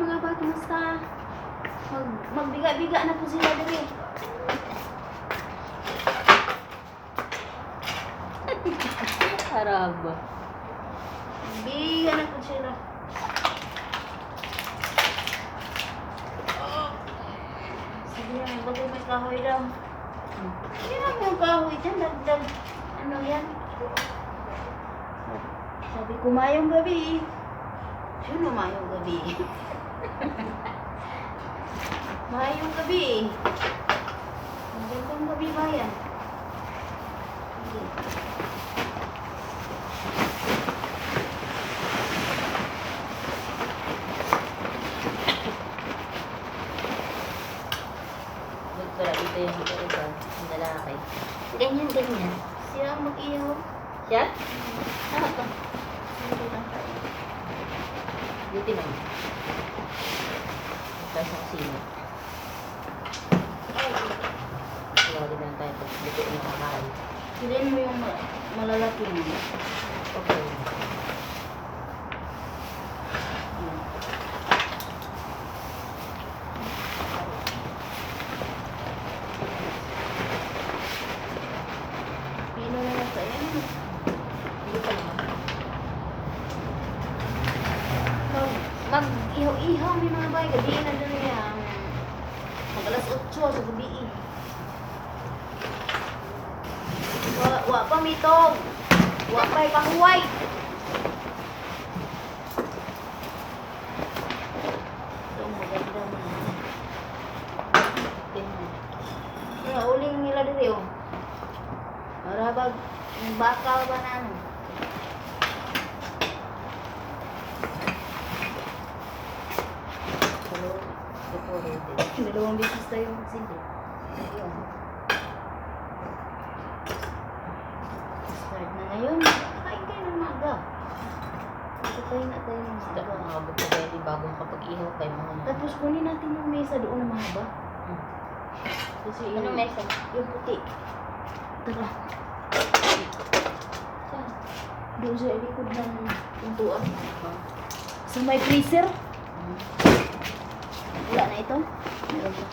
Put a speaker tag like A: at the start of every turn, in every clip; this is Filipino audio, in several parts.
A: mga ba, kumusta? Magbiga-biga na po sila dali.
B: Harap.
A: Biga na po sila. Sige na, bagay may kahoy daw. Hindi naman yung kahoy dyan, dagdag. Ano yan? Sabi ko, mayong gabi. Sino mayong gabi? Mayong gabi. Magandang gabi ba yan? Sige.
B: Wala dito yung iba, yung lalaki.
A: Ganyan, ganyan. Siya ang mag-iyaw.
B: Siya?
A: Ano to? Hindi lang tayo.
B: Buti na yun. Tayo sa kusina. Tawagin lang tayo pag dito yung makakain.
A: Silin mo yung malalaki mo.
B: Okay.
A: Pino na lang sa'yo.
B: Hindi pa naman.
A: Mag-ihaw-ihaw may mga bay. Gabi na doon yan. Mag-alas 8 sa gabi. Wa pa mitog. Wa pa ipahuway. Ito maganda mo. Kaya uling nila dito. Marabag yung bakal ba na ano. Dalawang beses tayo magsindi. Ayun. Start na ngayon. Kain kayo ng maga. Kain na tayo ng
B: Basta
A: maga.
B: mga bukabeli bago makapag-ihaw kayo mga
A: Tapos kunin natin yung mesa doon na mahaba. Kasi
B: Anong mesa?
A: Yung puti. Tara. Saan? Doon sa likod ng pintuan. Sa may freezer. Wala na ito? Meron pa.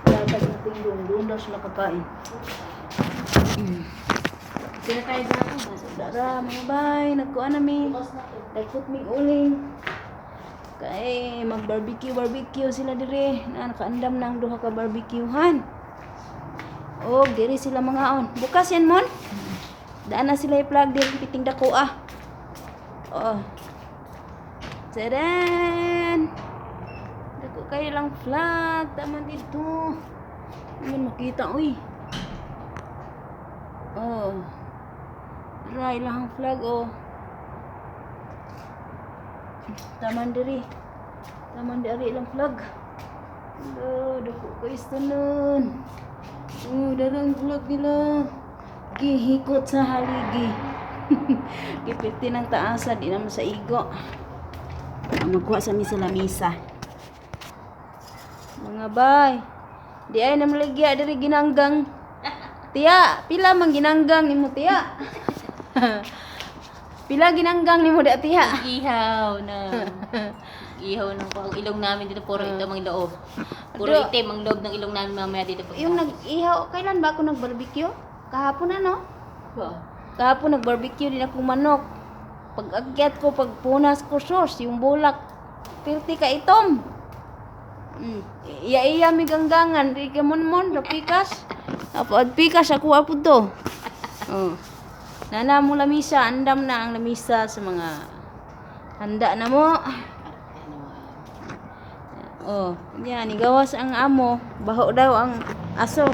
A: Wala pa yung pingdong. Doon daw sila kakain.
B: Sino tayo dito?
A: Dara, mga bay. Nagkuhan namin. Nagput mig uling. Kay mag-barbecue sila dire. Na nakaandam na ang duha ka barbecuehan. O, dire sila mga on. Bukas yan mon. Daan na sila i-plug dire piting dako ah. Oh. Tadaan! Dako kayo lang flag. Tama dito. Ayan makita. Uy. Oh. Ray lang flag oh. Taman diri. Taman diri lang flag. Hello, dako kayo tanan. Oh, darang flag nila. Gihikot sa haligi. Gipiti ng taasa, di naman sa igo. Magkuha sa mi sa lamisa. Mga bay. Di ay na maligya diri ginanggang. Tiya, pila man ginanggang nimo tiya? Pila ginanggang nimo da tiya?
B: Ihaw na. Ihaw ng ang ilong namin dito puro ito mga loob. Puro
A: Ado.
B: itim ang loob ng ilong namin mamaya dito pag
A: Yung nag-ihaw, kailan ba ako nag-barbecue? Kahapon ano?
B: Ba?
A: Kahapon nag-barbecue din ako manok. Pag agyat ko, pag punas ko sauce, yung bulak, pirti ka itom. Iya mi ganggangan, di ka mon rapikas. Apo pikas ako apo to. Oh. Nana mo lamisa, andam na ang lamisa sa mga handa na mo. Oh, yan, igawas ang amo. Baho daw ang aso.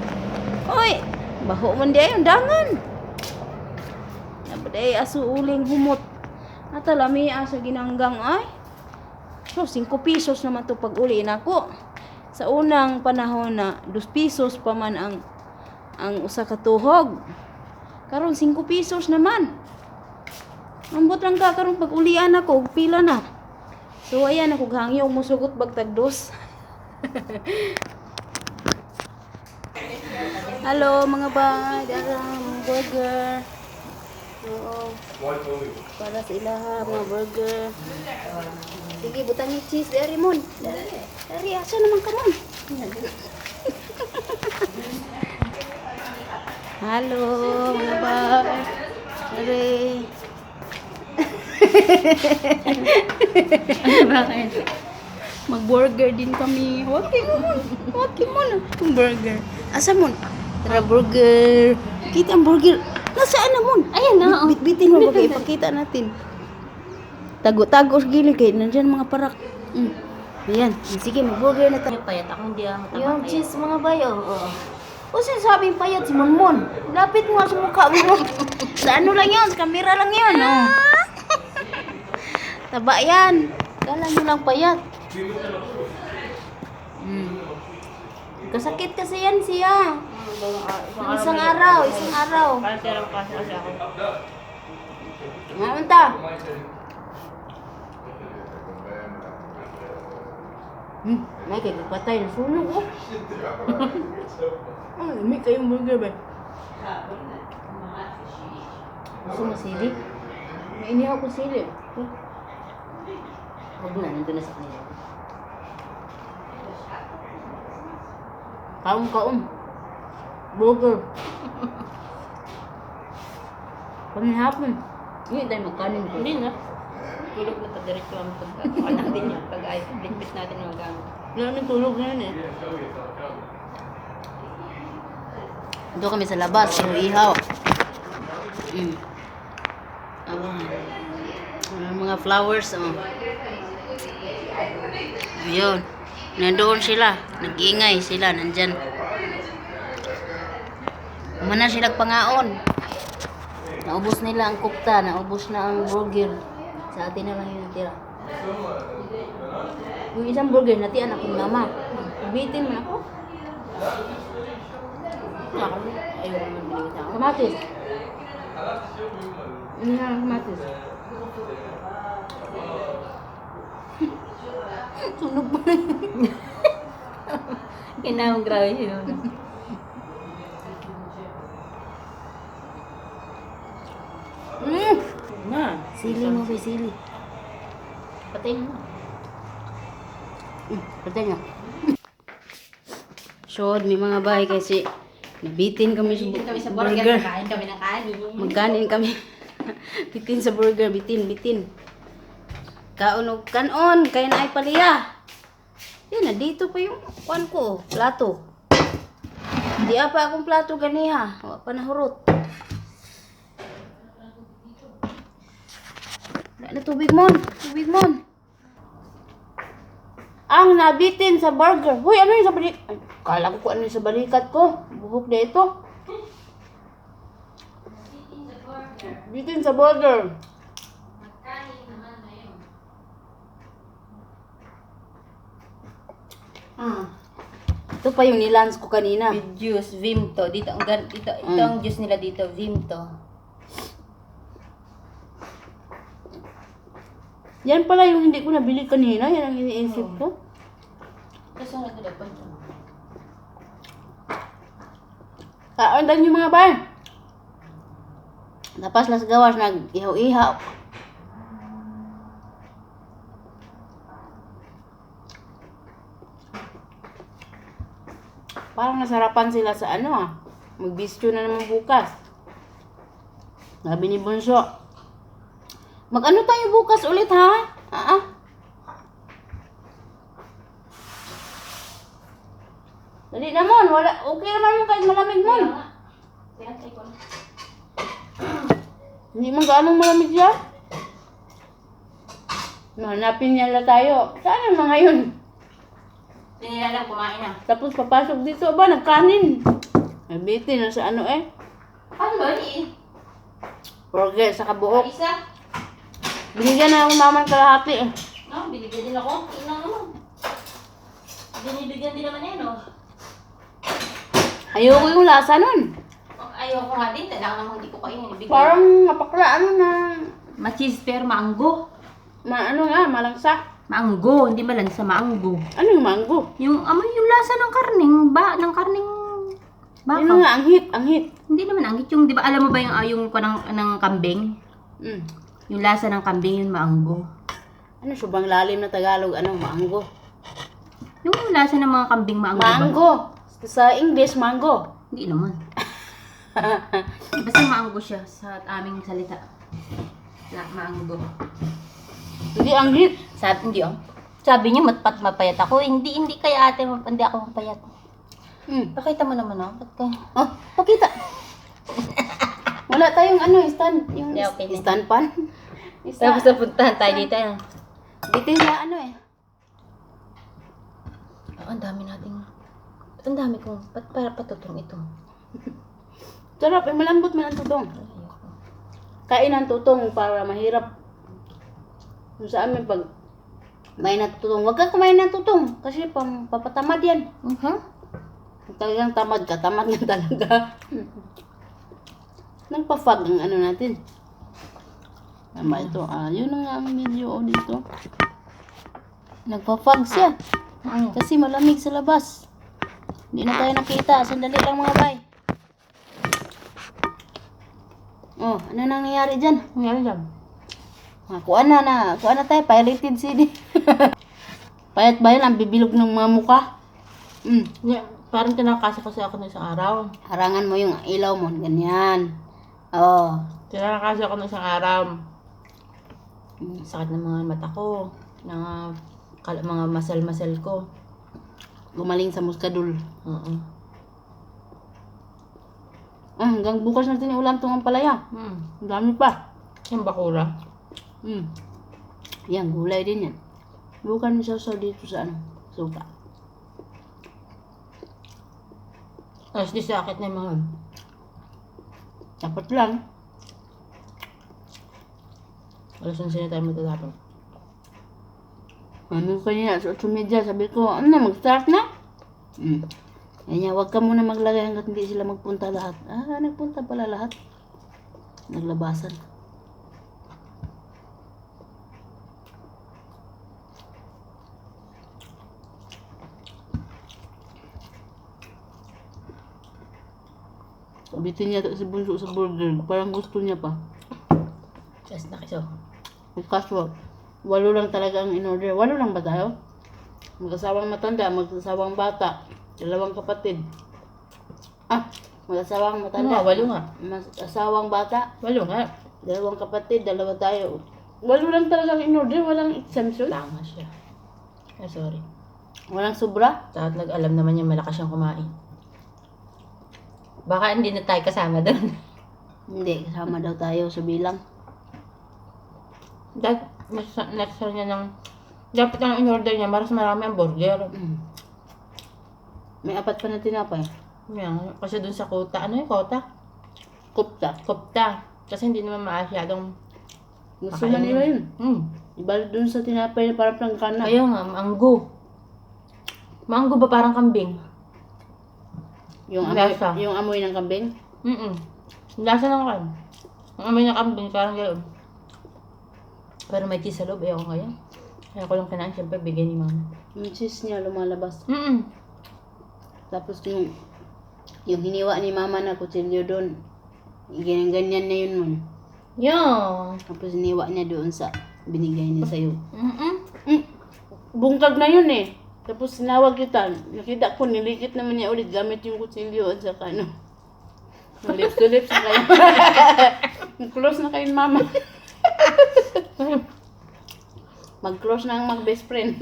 A: Oy, baho man di ay undangan. Nabaday aso uling humot. Natalami aso ginanggang ay. So, 5 pesos naman to pag uli nako. Sa unang panahon na 2 pesos pa man ang usa ka tuhog. Karon 5 pesos naman. Ambot lang ka karon pag ulian ako, pila na. So ayan ako gahangyo musugot bagtag dos. Hello mga bay, darang burger. Oo. Para sa ilaha, mga burger. Sige, butang ni cheese. Dari, Mon. Dari, asa naman ka, Mon? Halo, mga bar. Dari.
B: Bakit?
A: Mag-burger din kami. Waki mo, Mon. Waki mo na. Yung burger. Asa, Mon? Tara, burger. Kita ang burger. Nasaan na, Mon?
B: Ayan na.
A: Bit-bitin mo bagay. Ipakita natin. Tago-tago sa gilid kayo. Nandiyan mga parak. Ayan. Sige, mag-burger na tayo.
B: Yung payat ako hindi ako mataba.
A: Yung cheese, mga bayo. O sinasabing payat si Monmon. Lapit mo nga sa mukha mo. Sa ano lang yun? Sa camera lang yun. Oh. Taba yan. Kala nyo lang payat. Kasakit kasi yan siya. Isang araw.
B: Parang terang kasi ako.
A: Ngayon ta. May kayo patay na sunog, oh. Ay, may kayong burger ba? Gusto mo sili? May inihaw ko sili.
B: Huwag na, nandun na sa kanila.
A: Kaum. Burger. Kami hapon.
B: Hindi tayo magkanin ko. Hindi na. Tulog na ito, diretso ang pagkakawa natin yan. Pag-ayos, bitbit natin ang magamit.
A: Namin tulog na yun eh. Doon kami sa labas, yung ihaw. Mga flowers, oh. Ayun. Nandoon sila. Nag-iingay sila. Nandyan. Umana sila pangaon. Naubos nila ang kupta. Naubos na ang burger. Sa atin na lang yung natira. Yung isang burger, natian akong mama. Bitin mo na ako.
B: Ayaw naman binigit ako.
A: Kamatis. Hindi na lang kamatis. Sunog pa rin.
B: Kinamang grabe siya nun. Na.
A: Sili mo ba, sili?
B: Patayin mo.
A: Patay nga. Sure, may mga bahay kasi nabitin kami sa
B: Bitin kami sa
A: burger.
B: burger. Kain kami ng kanin.
A: Magkanin kami. Bitin sa burger, bitin. Kaon kanon, kaya na ay paliya. Yan na, dito pa yung kuan ko, plato. Di pa akong plato ganiha. Wa pa nahurot. Wala na tubig mon. Ang nabitin sa burger. Hoy, ano yung sa balikat? Ay, kala ko kung ano yung sa balikat ko. Buhok na ito. Bitin sa burger. Ito pa yung nilans ko kanina.
B: With juice, Vimto. Dito ang juice nila dito, Vimto.
A: Yan pala yung hindi ko nabili kanina. Yan ang iniisip ko.
B: Kasi ang nagdala pa ito.
A: Kaon lang yung mga bayan. Tapos las gawas nag-ihaw-ihaw. Parang nasarapan sila sa ano Magbistyo na naman bukas. Sabi ni Bunso. Mag-ano tayo bukas ulit ha? Dali naman, wala. Okay naman mo kahit malamig mo. Hindi man gaano malamig siya. Hanapin niya lang tayo. Saan ang mga yun?
B: Hindi nila lang kumain na.
A: Tapos papasok dito ba, nagkanin. Nabitin na sa ano eh.
B: Ano ba ni?
A: Burger sa kabuok.
B: Isa?
A: Binigyan na ako maman kalahati eh.
B: No, binigyan din ako. Tingnan naman. Binibigyan din naman yan, no?
A: Ayoko yung lasa nun.
B: Ayoko nga din. Talagang naman hindi ko kainin. Ibigay.
A: Parang mapakla ano na.
B: Ma-cheese pero mango.
A: Ano nga, malangsa.
B: Mango, hindi malansa, mango.
A: Ano yung mango?
B: Yung lasa ng karning Baka.
A: Yun nga, ang hit.
B: Hindi naman angit yung, di ba alam mo ba yung ng kambing?
A: Mm.
B: Yung lasa ng kambing yun maanggo.
A: Ano, sobrang lalim na Tagalog, mango.
B: Yung lasa ng mga kambing maanggo ba?
A: Mango. Sa English, mango.
B: Hindi naman. Basta maanggo siya sa aming salita. Maanggo.
A: Hindi ang hit.
B: Hindi oh. Sabi niyo mapayat ako. Hindi kaya ate, hindi ako mapayat. Pakita mo naman oh. Ba't ka?
A: Oh, pakita. Wala tayong stand. Yung
B: Yeah, okay na.
A: stand pan.
B: Tapos napuntahan tayo dito.
A: Dito sa
B: Ang dami nating... Ba't ang dami kong... Ba't para patutong ito?
A: Sarap, malambot man ang tutong.
B: Ayoko.
A: Kain ang tutong para mahirap. Yung sa amin pag may natutong, wag ka kumain ng tutong kasi papatamad yan. Kung talagang tamad ka talaga. Nagpa-fog ang natin. Tama ito. Yun na nga ang video dito. Nagpa-fog siya. Kasi malamig sa labas. Hindi na tayo nakita. Sandali lang mga bay. Oh, ano nang nangyari dyan?
B: Nangyari lang.
A: Kuha na tayo. Pirated CD. Payat ba yun? Ang bibilog ng mga mukha.
B: Yeah, parang tinakasa kasi ako ng isang araw.
A: Harangan mo yung ilaw mo. Ganyan. Oh.
B: Tinakasa ako ng isang araw. Sakit ng mga mata ko. Mga masal-masal ko.
A: Gumaling sa muskadul.
B: Oo.
A: Hanggang bukas natin ulam tong ampalaya. Ang dami pa.
B: Yung bakura.
A: Yan, gulay din yan. Bukan isaw dito sa suka.
B: Tapos di sakit na yung mga...
A: Dapat lang.
B: Alas 11 na tayo matatapon.
A: Ano kanina sa 8:30, sabi ko, mag-start na? Kanya, wag ka muna maglagay hanggat hindi sila magpunta lahat. Nagpunta pala lahat. Naglabasan. Sabitin niya si Bunso sa burger. Parang gusto niya pa.
B: Just na kiso.
A: Casual. 8 lang talaga ang in-order. 8 lang ba tayo? Mag-asawang matanda, mag-asawang bata, 2 kapatid. Mag-asawang matanda.
B: 8 nga.
A: Mag-asawang bata,
B: 8 nga.
A: 2 kapatid, 2 tayo. 8 lang talaga ang in-order, walang exemption.
B: Tama siya. Sorry.
A: Walang sobra.
B: At nag-alam naman niya malakas siyang kumain. Baka hindi na tayo kasama doon.
A: Hindi, kasama daw tayo sa bilang.
B: Nasa niya ng... Dapat ang in-order niya, maras marami ang burger.
A: May 4 pa na tinapay.
B: Yan, kasi doon sa kota. Ano yung kota?
A: Kupta.
B: Kopta. Kasi hindi naman maasyadong...
A: Gusto na nila yun. Iba dun sa tinapay na parang plangkana.
B: Kaya nga, maanggo. Maanggo ba parang kambing?
A: Yung
B: Lasa.
A: amoy ng kambing.
B: Lasa ng kan. Ang amoy ng kambing, parang gano'n. Pero may cheese sa loob, ayaw ko ngayon. Kaya ko lang kinain, syempre bigyan ni mama.
A: Yung cheese niya lumalabas.
B: Mm-mm.
A: Tapos yung hiniwa ni mama na kutsilyo doon. Ganyan na yun mo.
B: Yo.
A: Tapos hiniwa niya doon sa binigay niya sa'yo.
B: Mm-mm.
A: Bungkag na yun eh. Tapos sinawag kita. Nakita ko, nilikit naman niya ulit gamit yung kutsilyo at saka lips to lips na kayo. Close na kayo ni mama. Mag-close na ang mag-best friend.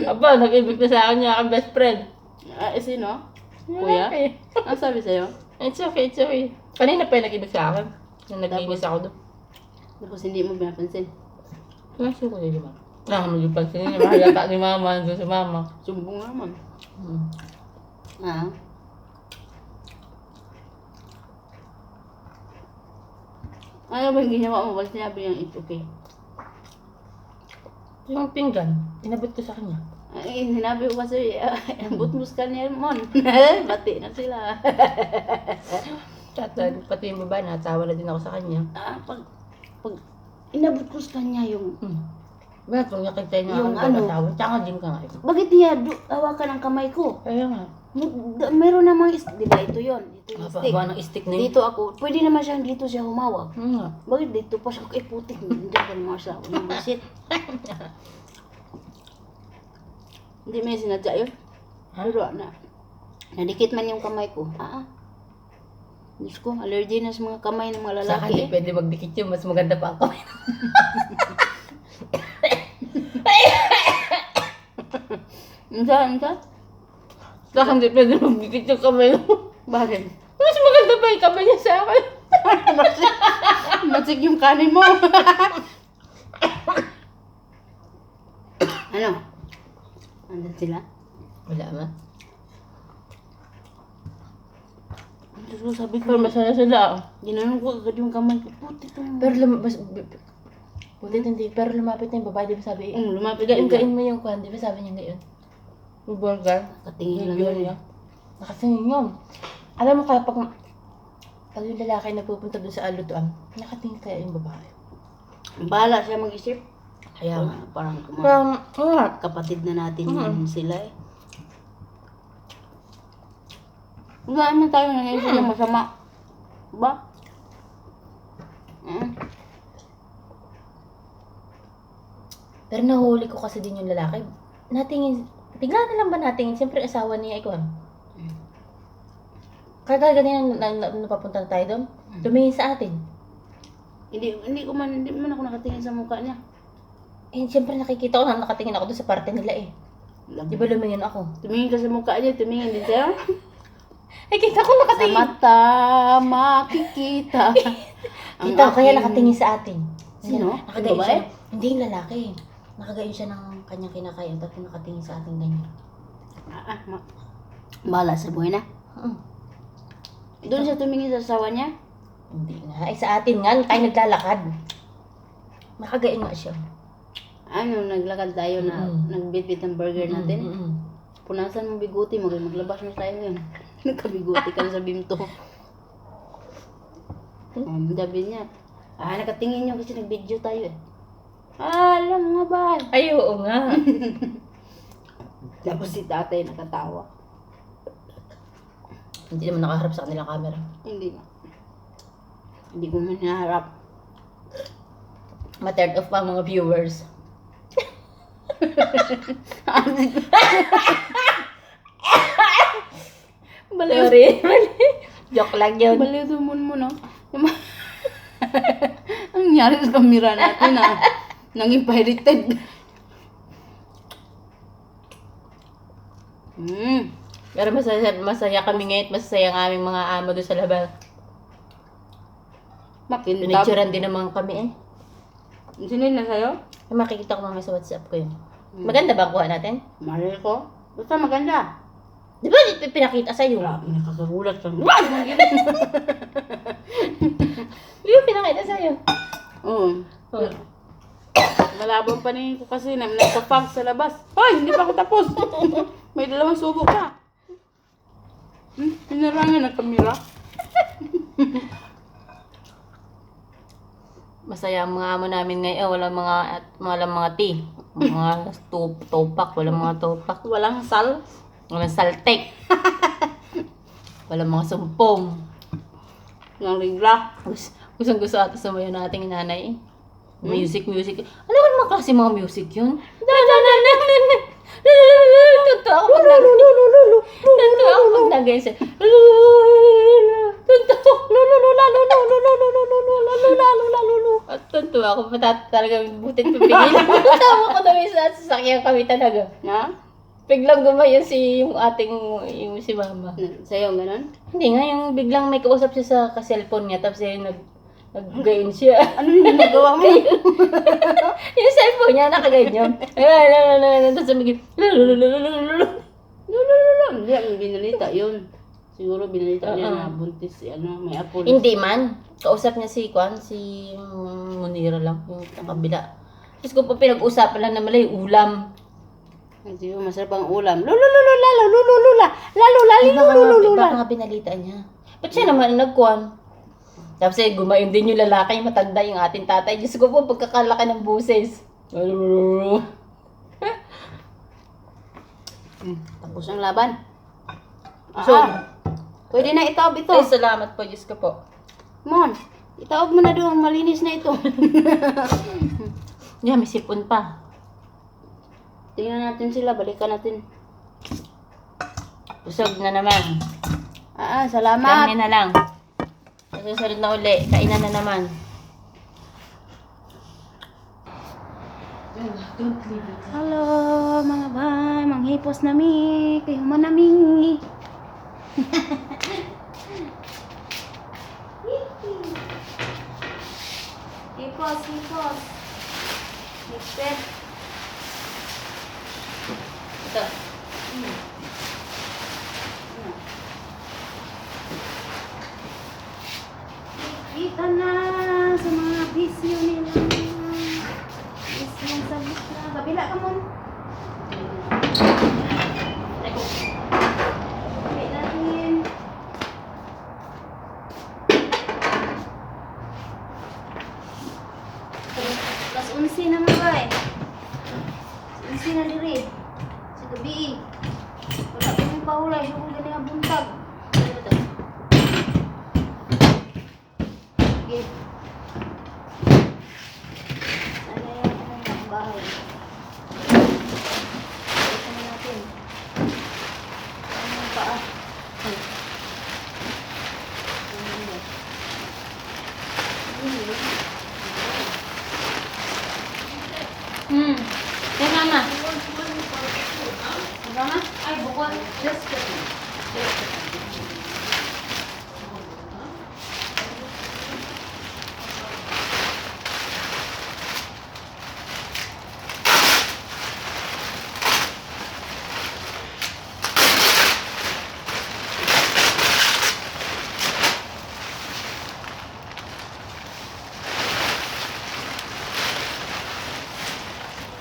B: Aba, nag-ibig na sa akin niya ang best friend.
A: Sino? Kuya? Ang sabi sa'yo?
B: It's okay, it's okay. Kanina pa yung nag-ibig sa akin. Nung naglinis ako doon.
A: Tapos hindi mo pinapansin.
B: Kasi ko na diba? Naman yung pansin niya, mahalata ni mama, nandun si mama.
A: Sumbong naman. Ano ba yung ginawa mo? Ba't sinabi niyang it's okay?
B: Yung pinggan, inabot ko sa kanya.
A: Sinabi ko kasi, ambot-mus ka niya mon. Bati na sila.
B: Pati yung babae, natawa na din ako sa kanya.
A: Pag inabot ko sa kanya yung...
B: Bakit kung nakita niya
A: Yung
B: akong mag-asawa, tsaka din ka nga.
A: Bakit niya hawakan ang kamay ko?
B: Kaya nga.
A: Meron namang, di ba ito yon? Ito yung stick.
B: Haba ng stick na yun.
A: Dito ako, pwede naman siyang dito siya humawak.
B: Hmm.
A: Bakit dito pa siya? Ay, putik. Hindi ka naman siya. Unang busit. Hindi may sinadya yun. Pero na. Nadikit man yung kamay ko. Diyos ko, allergy na sa mga kamay ng mga
B: Sa akin,
A: lalaki.
B: di pwede magdikit yun. Mas maganda pa ang kamay.
A: Ano?
B: Sa akin, di pwede magdikit yung kamay.
A: Bakit?
B: Mas maganda pa yung kamay niya sa akin.
A: Masig yung kanin mo. Ano? Andun sila?
B: Wala man.
A: Diyos ko, sabi ko,
B: Pero masaya sila.
A: ginanong ko agad yung kamay ko. Putik ko.
B: Pero lumabas... Buti hindi. Pero lumapit na yung babae. Di ba sabi?
A: Lumapit
B: Gain mo yung kwan. Di ba sabi niya gayon? Yung burger.
A: Katingin lang
B: Yung
A: yun.
B: niya. Nakatingin yun. Alam mo kaya pag yung lalaki na pupunta dun sa alutuan, nakatingin kaya yung babae.
A: Bahala siya mag-isip.
B: Kaya nga.
A: Parang
B: Parang,
A: kapatid na natin
B: Mm.
A: sila eh. Wala naman tayo nangyayos na masama. Ba?
B: Pero nahuli ko kasi din yung lalaki. Natingin, bigla na lang ba natingin? Siyempre asawa niya ikaw. Kaya ganyan napapunta na tayo doon. Tumingin sa atin.
A: Hindi man ako nakatingin sa mukha niya.
B: Eh, siyempre nakikita ko na nakatingin ako doon sa parte nila eh. Di ba lumingin ako?
A: Tumingin ka sa mukha niya, tumingin din siya.
B: Eh, kita ko
A: Sa
B: nakatingin.
A: mata, makikita.
B: Kita ko kaya nakatingin sa atin.
A: Sino?
B: Nakagayon
A: Babae?
B: siya. Hindi yung lalaki. Nakagayon siya ng kanyang kinakain tapos nakatingin sa atin ganyan.
A: Bahala sa buhay na.
B: Mm.
A: Doon siya tumingin sa asawa niya.
B: Hindi nga. Ay, sa atin nga, tayo naglalakad. Nakagayon nga siya.
A: Ano, naglakad tayo na nagbitbit ng burger natin.
B: Mm.
A: Punasan mo biguti, maglabas mo tayo ngayon. Nagkabiguti ka na sa bimto. Sabi niya, nakatingin niyo kasi nag-video tayo eh. Alam mo nga ba?
B: Ay, oo nga.
A: Tapos si tatay nakatawa.
B: Hindi naman nakaharap sa kanilang camera.
A: Hindi nga. Hindi ko man hinaharap.
B: Ma-turn off pa ang mga viewers. Sorry. Joke lang yun.
A: Baliw tumon mo, no? Ang nangyari sa camera natin, nanging pirated.
B: Pero masaya kami ngayon. Masaya ang aming mga amo doon sa labas.
A: Makintab.
B: Pinicturean din naman kami eh.
A: Sino yun na sa'yo?
B: Ay, makikita ko mamaya sa WhatsApp ko yun. Maganda ba ang kuha natin?
A: Mahal ko. Basta maganda.
B: Di ba pinakita sa'yo?
A: Grabe, nakakagulat ka.
B: Di ba pinakita sa'yo?
A: Oo.
B: Oh.
A: Malabang paningin ko kasi nagpapag sa labas. Hoy, hindi pa ako tapos. May dalawang subo pa. Pinarangan ng kamera.
B: Masaya ang mga amo namin ngayon. Walang mga tea. Mga topak. Walang mga topak.
A: Walang sal.
B: Walang saltek. Walang mga sumpong.
A: Ng rigla.
B: Gustong-gusto ata sumayo nating nanay. Music. Ano ba naman klase mga music yun? Tunto ako pag nag-gaya siya. At tunto ako talaga butit pipigil. Tawa ko na sa sasakyan kami talaga.
A: Ha?
B: Biglang gumayon yung si mama.
A: Sa'yo, ganun?
B: Hindi nga, yung biglang may kausap siya sa cellphone niya, tapos nag-gayon siya.
A: Ano yung ginagawa mo?
B: Yung cellphone niya, nakaganyan. Tapos sabi
A: Hindi, ang binalita yun. Siguro binalita niya na buntis, may apo.
B: Hindi man. Kausap niya si Munira lang, yung kabila. Tapos kung pa pinag-usapan lang naman yung ulam.
A: Siguro masarap ang ulam. Lululula.
B: Baka nga binalita niya. Ba't siya naman nagkuhan? Tapos gumayon din yung lalaki, yung matanda yung ating tatay. Diyos ko po, pagkakalaki ng buses.
A: Tapos ang laban.
B: So,
A: Pwede na itaob ito.
B: ay, salamat po, Diyos ko po.
A: Mon, itaob mo na doon. Malinis na ito.
B: Yan, may sipon pa.
A: Tingnan natin sila. Balikan natin.
B: Busog na naman.
A: Salamat.
B: Dami na lang. Sa susunod na uli, kainan na naman.
A: Halo mga bay, manghipos nami. Kayo man nami. Hipos, hipos. Hipos.
B: Ito.
A: Kita na sa mga bisyo nila. Bisyo sa bisyo. Kabila ka mo. Kabila natin. Plus 11 na mga bay. 11 na diri. Sa gabi. Wala pa yung paulay. Yung galing ang buntag. Okay. Sana yan ang bahay. Ito na natin. Ano yung paa?
B: Yan, mama.
A: Mama?
B: Ay, bukol. Just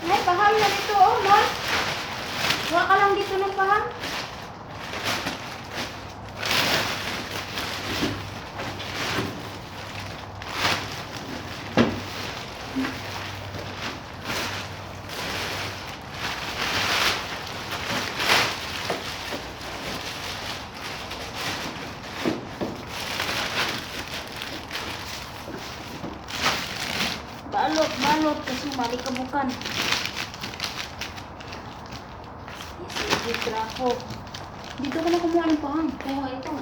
A: Ay, paham na dito, oh, Mon. Huwag ka lang dito ng paham. Balot, balot, kasi malikabukan. Dito na ako. Dito ka na kumuha ng pahang.
B: Kuha ito.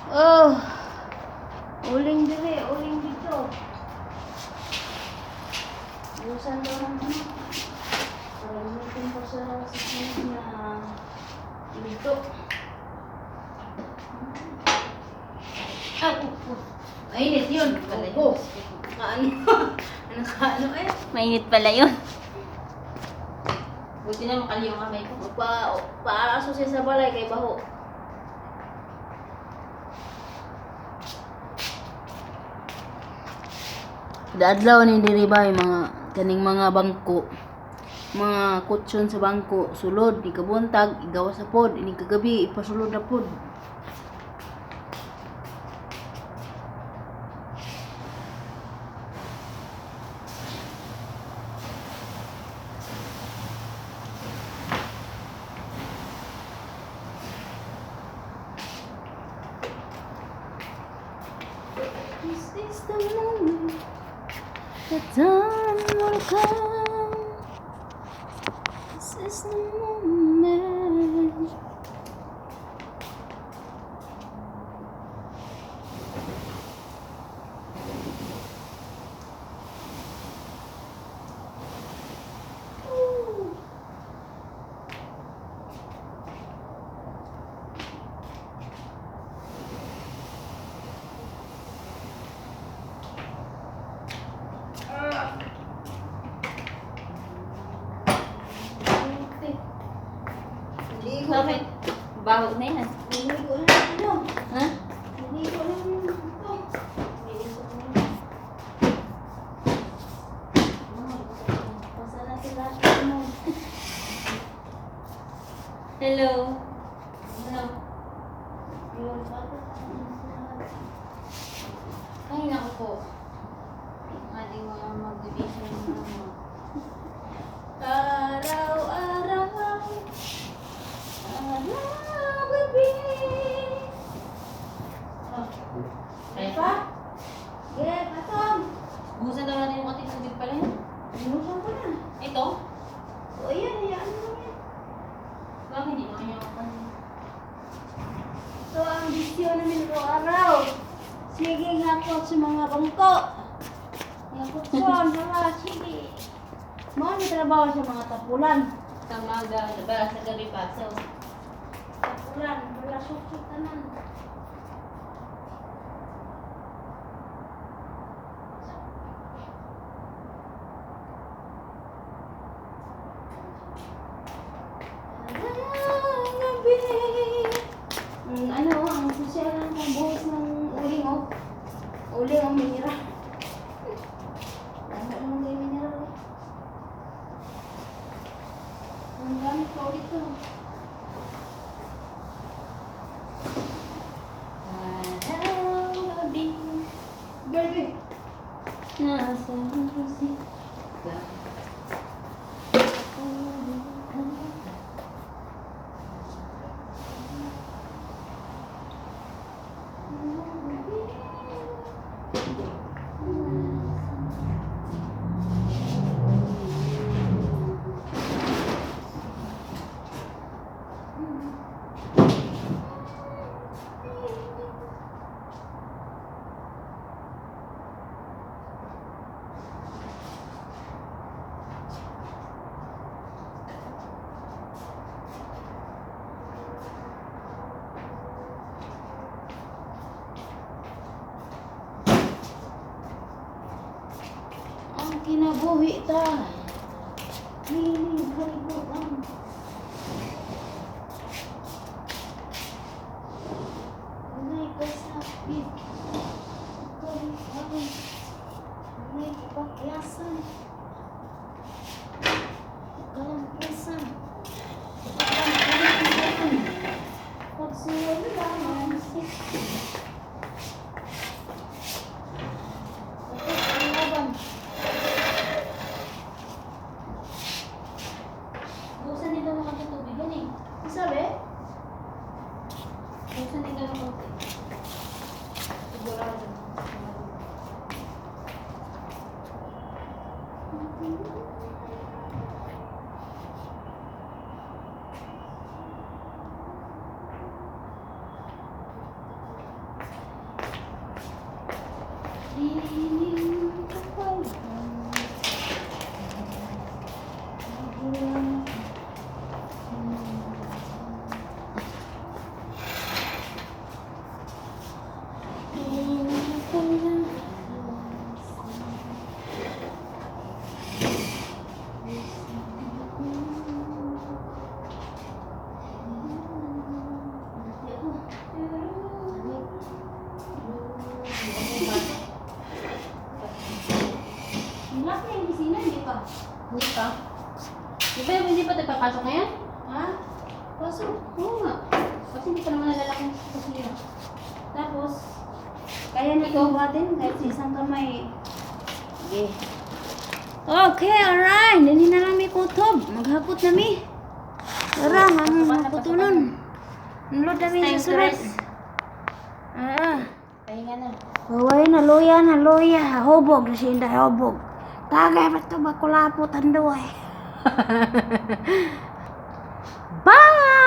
A: Oh, uling dire, uling dito. Busan daw ng ano. Gamitin ko sa sunod na dito. Mainit yun. Opo. Kaano? Ano kaano eh?
B: Mainit pala yun. Buti na makali yung kamay ko.
A: Paaraso siya sa balay kay baho. Daadlaw ni diri ba yung mga kaning mga bangko. Mga kutsyon sa bangko, sulod ni kabuntag, igawa sa pod, ini kagabi ipasulod na pod. This is the moment the time will come. This is the moment. Ooh.
B: Bakit? Baho na yan.
A: Hindi
B: Hello. Ano? Ay, naku po. Ating mga mag-division ng mga
A: Araw-araw, araw-gabi.
B: Kaya
A: Pa? Yeah, patong.
B: buhusan daw natin yung konting tubig pala yun.
A: Binusan ko na.
B: Ito?
A: O yan, hayaan mo yan.
B: Bakit hindi naman yung
A: Ito ang bisyo namin araw-araw. Sige nga po sa mga bangko. Nga po hala, sige. Mga trabaho sa mga tapulan.
B: sa maga, ba, sa gabi paso.
A: Tapulan, wala susuk tanan. Gabi. Ano, ang sosyal ng buhos ng uling o. Uling o mineral. Ano naman kayo mineral eh. Ang gamit ko ulit to.
B: Araw-gabi.
A: Gabi.
B: Nasa musik.
A: Ang kinabuhi ta. Hiling halibutan. Unay kasapit. Kalihagan. Unay kapakyasan. Kalampusan. Pagkakalimutan. Pagsuwag lang ang isip. Pagkakalaban.
B: Buhusan din daw ng konting tubig yan eh.
A: Ang sabi?
B: Buhusan din daw ng konti. Sigurado.
A: Hiling kapal. Hilap na yung bisina, hindi pa.
B: Hindi pa. Di ba hindi pa tayo papasok ngayon?
A: Ha? Pasok.
B: Oo nga. Kasi hindi pa naman nalalaki sa kusina.
A: Tapos, kaya na ikaw batin kahit sa isang kamay. Sige. Okay, alright. Dali na lang may kutob. Maghapot na mi. Tara, hamong maputunon. Nulod na mi sa sulat.
B: Pahinga na.
A: Baway na luya. Hobog na siya, hindi hobog. Tagay ba ito ba kulapot ang duway? Bye!